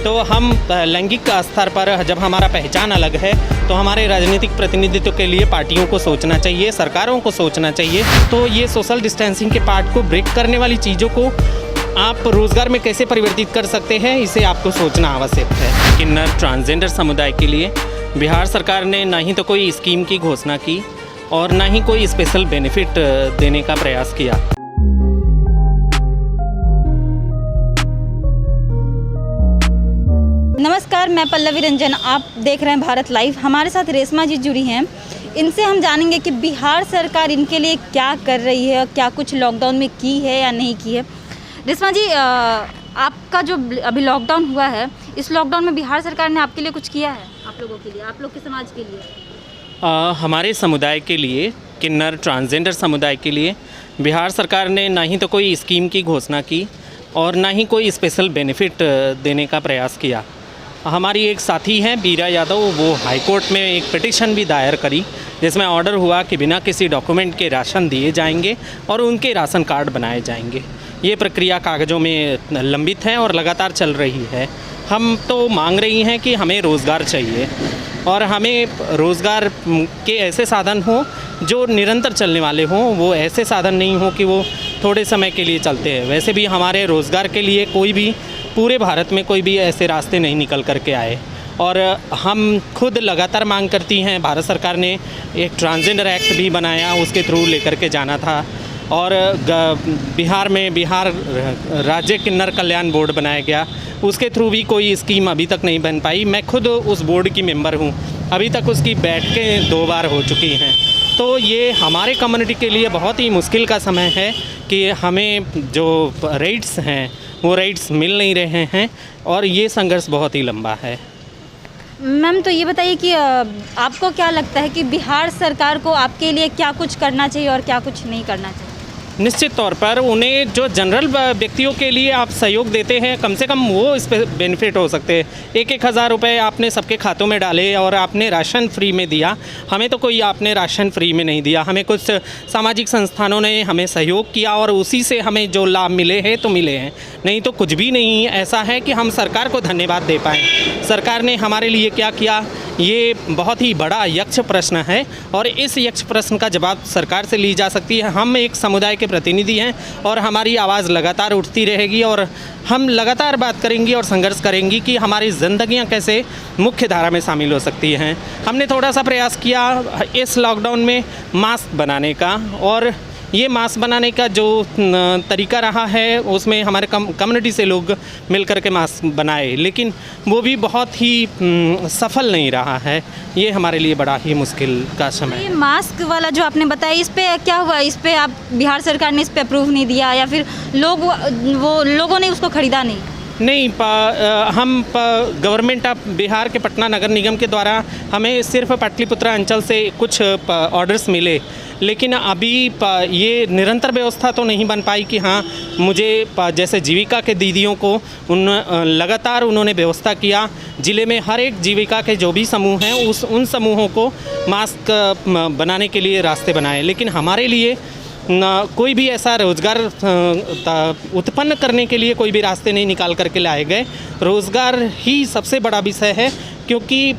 तो हम लैंगिक स्तर पर जब हमारा पहचान अलग है तो हमारे राजनीतिक प्रतिनिधित्व के लिए पार्टियों को सोचना चाहिए, सरकारों को सोचना चाहिए। तो ये सोशल डिस्टेंसिंग के पार्ट को ब्रेक करने वाली चीज़ों को आप रोज़गार में कैसे परिवर्तित कर सकते हैं, इसे आपको सोचना आवश्यक है। किन्नर ट्रांसजेंडर समुदाय के लिए बिहार सरकार ने ना ही तो कोई स्कीम की घोषणा की और ना ही कोई स्पेशल बेनिफिट देने का प्रयास किया। नमस्कार, मैं पल्लवी रंजन, आप देख रहे हैं भारत लाइव। हमारे साथ रेशमा जी जुड़ी हैं। इनसे हम जानेंगे कि बिहार सरकार इनके लिए क्या कर रही है और क्या कुछ लॉकडाउन में की है या नहीं की है। रेशमा जी, आपका जो अभी लॉकडाउन हुआ है, इस लॉकडाउन में बिहार सरकार ने आपके लिए कुछ किया है? आप लोगों के लिए, आप लोग के समाज के लिए? हमारे समुदाय के लिए, किन्नर ट्रांसजेंडर समुदाय के लिए बिहार सरकार ने ना ही तो कोई स्कीम की घोषणा की और ना ही कोई स्पेशल बेनिफिट देने का प्रयास किया। हमारी एक साथी हैं बीरा यादव, वो हाई कोर्ट में एक पिटीशन भी दायर करी जिसमें ऑर्डर हुआ कि बिना किसी डॉक्यूमेंट के राशन दिए जाएंगे और उनके राशन कार्ड बनाए जाएंगे। ये प्रक्रिया कागज़ों में लंबित है और लगातार चल रही है। हम तो मांग रही हैं कि हमें रोज़गार चाहिए और हमें रोज़गार के ऐसे साधन हों जो निरंतर चलने वाले हों, वो ऐसे साधन नहीं हो कि वो थोड़े समय के लिए चलते हैं। वैसे भी हमारे रोज़गार के लिए कोई भी पूरे भारत में कोई भी ऐसे रास्ते नहीं निकल कर के आए और हम खुद लगातार मांग करती हैं। भारत सरकार ने एक ट्रांसजेंडर एक्ट भी बनाया, उसके थ्रू लेकर के जाना था और बिहार में बिहार राज्य किन्नर कल्याण बोर्ड बनाया गया, उसके थ्रू भी कोई स्कीम अभी तक नहीं बन पाई। मैं खुद उस बोर्ड की मेंबर हूँ, अभी तक उसकी बैठकें 2 बार हो चुकी हैं। तो ये हमारे कम्युनिटी के लिए बहुत ही मुश्किल का समय है कि हमें जो राइट्स हैं वो राइट्स मिल नहीं रहे हैं और ये संघर्ष बहुत ही लंबा है। मैम, तो ये बताइए कि आपको क्या लगता है कि बिहार सरकार को आपके लिए क्या कुछ करना चाहिए और क्या कुछ नहीं करना चाहिए? निश्चित तौर पर उन्हें जो जनरल व्यक्तियों के लिए आप सहयोग देते हैं, कम से कम वो इस पर बेनिफिट हो सकते हैं। 1-1 हज़ार रुपये आपने सबके खातों में डाले और आपने राशन फ्री में दिया। हमें तो कोई आपने राशन फ्री में नहीं दिया, हमें कुछ सामाजिक संस्थानों ने हमें सहयोग किया और उसी से हमें जो लाभ मिले हैं तो मिले हैं, नहीं तो कुछ भी नहीं ऐसा है कि हम सरकार को धन्यवाद दे पाएँ। सरकार ने हमारे लिए क्या किया, ये बहुत ही बड़ा यक्ष प्रश्न है और इस यक्ष प्रश्न का जवाब सरकार से ली जा सकती है। हम एक समुदाय के प्रतिनिधि हैं और हमारी आवाज़ लगातार उठती रहेगी और हम लगातार बात करेंगी और संघर्ष करेंगी कि हमारी ज़िंदगियां कैसे मुख्य धारा में शामिल हो सकती हैं। हमने थोड़ा सा प्रयास किया इस लॉकडाउन में मास्क बनाने का और ये मास्क बनाने का जो तरीका रहा है उसमें हमारे कम्युनिटी से लोग मिल कर के मास्क बनाए, लेकिन वो भी बहुत ही सफल नहीं रहा है। ये हमारे लिए बड़ा ही मुश्किल का समय है। ये मास्क वाला जो आपने बताया, इस पे क्या हुआ? इस पे आप बिहार सरकार ने इस पे अप्रूव नहीं दिया या फिर लोगों ने उसको ख़रीदा नहीं? नहीं, हम गवर्नमेंट ऑफ बिहार के पटना नगर निगम के द्वारा हमें सिर्फ पाटलिपुत्रा अंचल से कुछ ऑर्डर्स मिले, लेकिन अभी ये निरंतर व्यवस्था तो नहीं बन पाई कि हाँ मुझे जैसे जीविका के दीदियों को लगातार उन्होंने व्यवस्था किया। ज़िले में हर एक जीविका के जो भी समूह हैं उन समूहों को मास्क बनाने के लिए रास्ते बनाए, लेकिन हमारे लिए कोई भी ऐसा रोज़गार उत्पन्न करने के लिए कोई भी रास्ते नहीं निकाल करके लाए गए। रोज़गार ही सबसे बड़ा विषय है, क्योंकि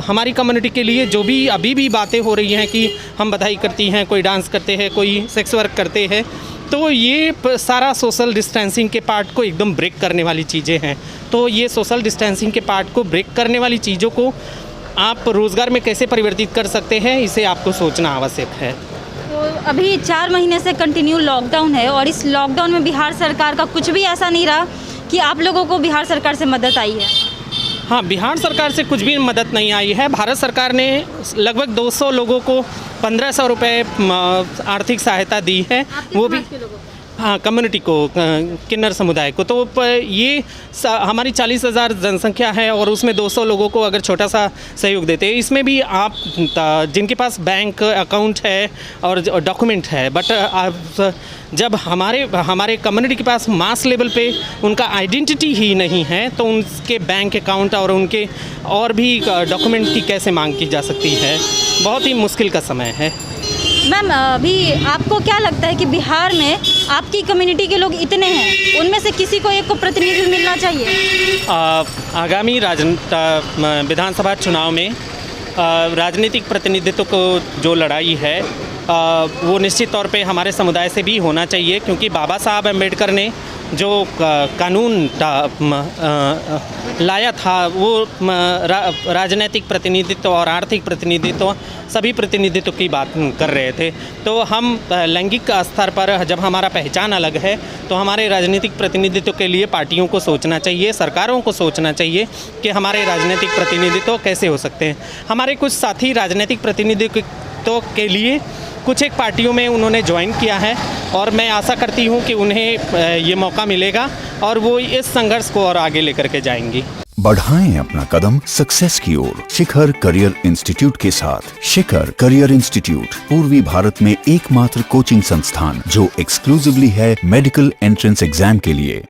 हमारी कम्युनिटी के लिए जो भी अभी भी बातें हो रही हैं कि हम बधाई करती हैं, कोई डांस करते हैं, कोई सेक्स वर्क करते हैं, तो ये सारा सोशल डिस्टेंसिंग के पार्ट को एकदम ब्रेक करने वाली चीज़ें हैं। तो ये सोशल डिस्टेंसिंग के पार्ट को ब्रेक करने वाली चीज़ों को आप रोज़गार में कैसे परिवर्तित कर सकते हैं, इसे आपको सोचना आवश्यक है। तो अभी 4 महीने से कंटिन्यू लॉकडाउन है और इस लॉकडाउन में बिहार सरकार का कुछ भी ऐसा नहीं रहा कि आप लोगों को बिहार सरकार से मदद आई है? हाँ, बिहार सरकार से कुछ भी मदद नहीं आई है। भारत सरकार ने लगभग 200 लोगों को 1500 रुपये आर्थिक सहायता दी है, वो भी हाँ कम्युनिटी को, किन्नर समुदाय को। तो ये हमारी 40,000 जनसंख्या है और उसमें 200 लोगों को अगर छोटा सा सहयोग देते हैं, इसमें भी आप जिनके पास बैंक अकाउंट है और डॉक्यूमेंट है, बट जब हमारे कम्युनिटी के पास मास लेवल पे उनका आइडेंटिटी ही नहीं है, तो उनके बैंक अकाउंट और उनके और भी डॉक्यूमेंट की कैसे मांग की जा सकती है। बहुत ही मुश्किल का समय है। मैम अभी आपको क्या लगता है कि बिहार में आपकी कम्युनिटी के लोग इतने हैं, उनमें से किसी को एक को प्रतिनिधित्व मिलना चाहिए? आगामी विधानसभा चुनाव में राजनीतिक प्रतिनिधित्व को जो लड़ाई है वो निश्चित तौर पे हमारे समुदाय से भी होना चाहिए, क्योंकि बाबा साहब अम्बेडकर ने जो कानून लाया था वो राजनीतिक प्रतिनिधित्व और आर्थिक प्रतिनिधित्व सभी प्रतिनिधित्व की बात कर रहे थे। तो हम लैंगिक स्तर पर जब हमारा पहचान अलग है तो हमारे राजनीतिक प्रतिनिधित्व के लिए पार्टियों को सोचना चाहिए, सरकारों को सोचना चाहिए कि हमारे राजनीतिक प्रतिनिधित्व कैसे हो सकते हैं। हमारे कुछ साथी राजनीतिक प्रतिनिधित्व के लिए कुछ एक पार्टियों में उन्होंने ज्वाइन किया है और मैं आशा करती हूं कि उन्हें ये मौका मिलेगा और वो इस संघर्ष को और आगे लेकर के जाएंगी। बढ़ाएं अपना कदम सक्सेस की ओर शिखर करियर इंस्टीट्यूट के साथ। शिखर करियर इंस्टीट्यूट पूर्वी भारत में एकमात्र कोचिंग संस्थान जो एक्सक्लूसिवली है मेडिकल एंट्रेंस एग्जाम के लिए।